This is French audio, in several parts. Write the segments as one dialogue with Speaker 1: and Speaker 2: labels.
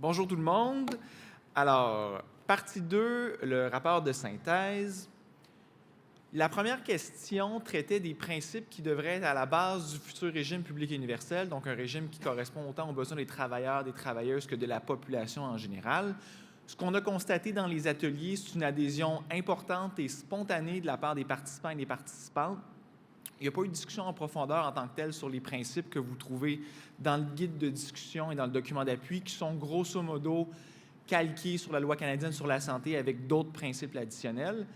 Speaker 1: Bonjour tout le monde. Alors, partie 2, le rapport de synthèse. La première question traitait des principes qui devraient être à la base du futur régime public universel, donc un régime qui correspond autant aux besoins des travailleurs, des travailleuses que de la population en général. Ce qu'on a constaté dans les ateliers, c'est une adhésion importante et spontanée de la part des participants et des participantes. Il n'y a pas eu de discussion en profondeur en tant que telle sur les principes que vous trouvez dans le guide de discussion et dans le document d'appui, qui sont grosso modo calqués sur la loi canadienne sur la santé avec d'autres principes additionnels.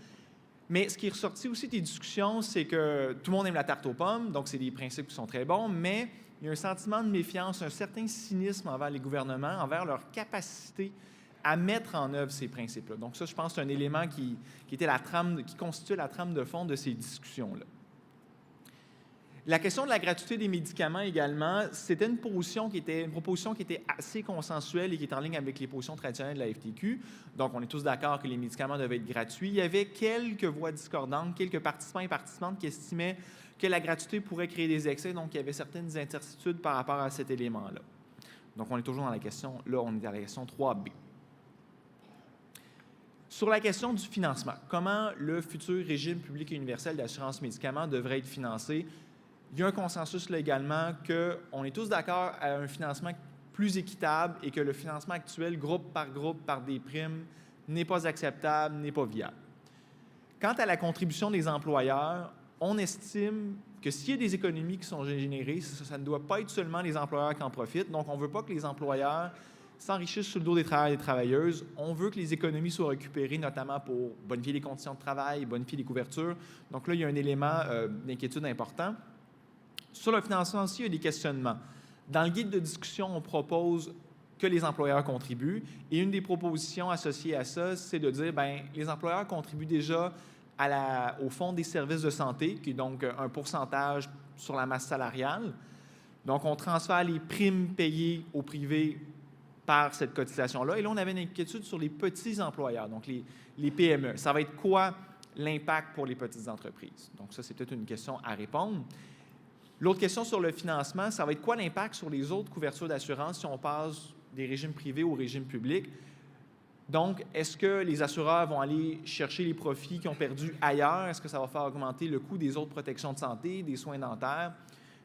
Speaker 1: Mais ce qui est ressorti aussi des discussions, c'est que tout le monde aime la tarte aux pommes, donc c'est des principes qui sont très bons, mais il y a un sentiment de méfiance, un certain cynisme envers les gouvernements, envers leur capacité à mettre en œuvre ces principes-là. Donc ça, je pense, c'est un élément qui constitue la trame de fond de ces discussions-là. La question de la gratuité des médicaments également, c'était une proposition qui était assez consensuelle et qui est en ligne avec les positions traditionnelles de la FTQ. Donc, on est tous d'accord que les médicaments devaient être gratuits. Il y avait quelques voix discordantes, quelques participants et participantes qui estimaient que la gratuité pourrait créer des excès. Donc, il y avait certaines incertitudes par rapport à cet élément-là. Donc, on est toujours dans la question, là, on est dans la question 3B. Sur la question du financement, comment le futur régime public et universel d'assurance médicaments devrait être financé? Il y a un consensus là également qu'on est tous d'accord à un financement plus équitable et que le financement actuel, groupe, par des primes, n'est pas acceptable, n'est pas viable. Quant à la contribution des employeurs, on estime que s'il y a des économies qui sont générées, ça ne doit pas être seulement les employeurs qui en profitent. Donc, on ne veut pas que les employeurs s'enrichissent sur le dos des travailleurs et des travailleuses. On veut que les économies soient récupérées, notamment pour bonifier les conditions de travail, bonifier les couvertures. Donc là, il y a un élément d'inquiétude important. Sur le financement aussi, il y a des questionnements. Dans le guide de discussion, on propose que les employeurs contribuent. Et une des propositions associées à ça, c'est de dire, bien, les employeurs contribuent déjà au Fonds des services de santé, qui est donc un pourcentage sur la masse salariale. Donc, on transfère les primes payées au privé par cette cotisation-là. Et là, on avait une inquiétude sur les petits employeurs, donc les PME. Ça va être quoi l'impact pour les petites entreprises? Donc, ça, c'est peut-être une question à répondre. L'autre question sur le financement, ça va être quoi l'impact sur les autres couvertures d'assurance si on passe des régimes privés au régime public? Donc, est-ce que les assureurs vont aller chercher les profits qu'ils ont perdus ailleurs? Est-ce que ça va faire augmenter le coût des autres protections de santé, des soins dentaires?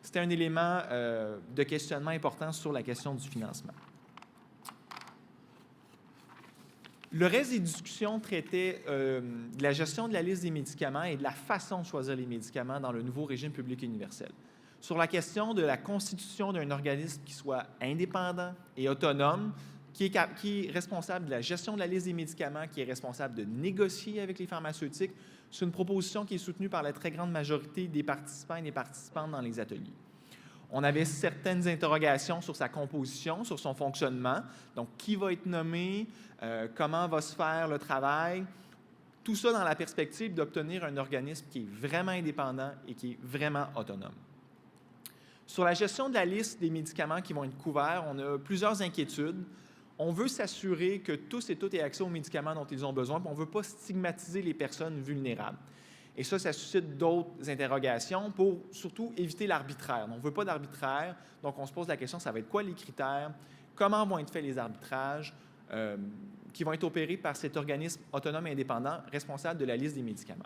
Speaker 1: C'était un élément de questionnement important sur la question du financement. Le reste des discussions traitait de la gestion de la liste des médicaments et de la façon de choisir les médicaments dans le nouveau régime public universel. Sur la question de la constitution d'un organisme qui soit indépendant et autonome, qui est responsable de la gestion de la liste des médicaments, qui est responsable de négocier avec les pharmaceutiques, c'est une proposition qui est soutenue par la très grande majorité des participants et des participantes dans les ateliers. On avait certaines interrogations sur sa composition, sur son fonctionnement. Donc, qui va être nommé, comment va se faire le travail. Tout ça dans la perspective d'obtenir un organisme qui est vraiment indépendant et qui est vraiment autonome. Sur la gestion de la liste des médicaments qui vont être couverts, on a plusieurs inquiétudes. On veut s'assurer que tous et toutes aient accès aux médicaments dont ils ont besoin, puis on ne veut pas stigmatiser les personnes vulnérables. Et ça suscite d'autres interrogations pour surtout éviter l'arbitraire. On ne veut pas d'arbitraire, donc on se pose la question, ça va être quoi les critères? Comment vont être faits les arbitrages qui vont être opérés par cet organisme autonome et indépendant responsable de la liste des médicaments?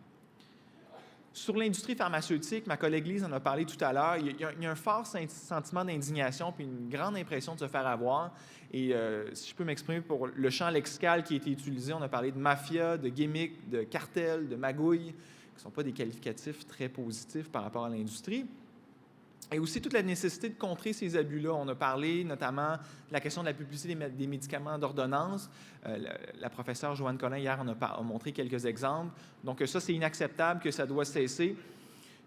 Speaker 1: Sur l'industrie pharmaceutique, ma collègue Lise en a parlé tout à l'heure, il y a un fort sentiment d'indignation puis une grande impression de se faire avoir. Et si je peux m'exprimer pour le champ lexical qui a été utilisé, on a parlé de mafia, de gimmick, de cartel, de magouille, qui ne sont pas des qualificatifs très positifs par rapport à l'industrie. Et aussi toute la nécessité de contrer ces abus-là. On a parlé notamment de la question de la publicité des médicaments d'ordonnance. La professeure Joanne Collin, hier, a montré quelques exemples. Donc ça, c'est inacceptable, que ça doit cesser.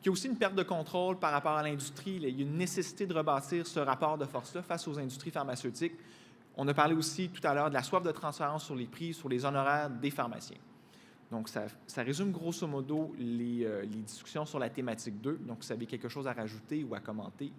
Speaker 1: Il y a aussi une perte de contrôle par rapport à l'industrie. Il y a une nécessité de rebâtir ce rapport de force-là face aux industries pharmaceutiques. On a parlé aussi tout à l'heure de la soif de transparence sur les prix, sur les honoraires des pharmaciens. Donc, ça résume grosso modo les discussions sur la thématique 2. Donc, si vous avez quelque chose à rajouter ou à commenter,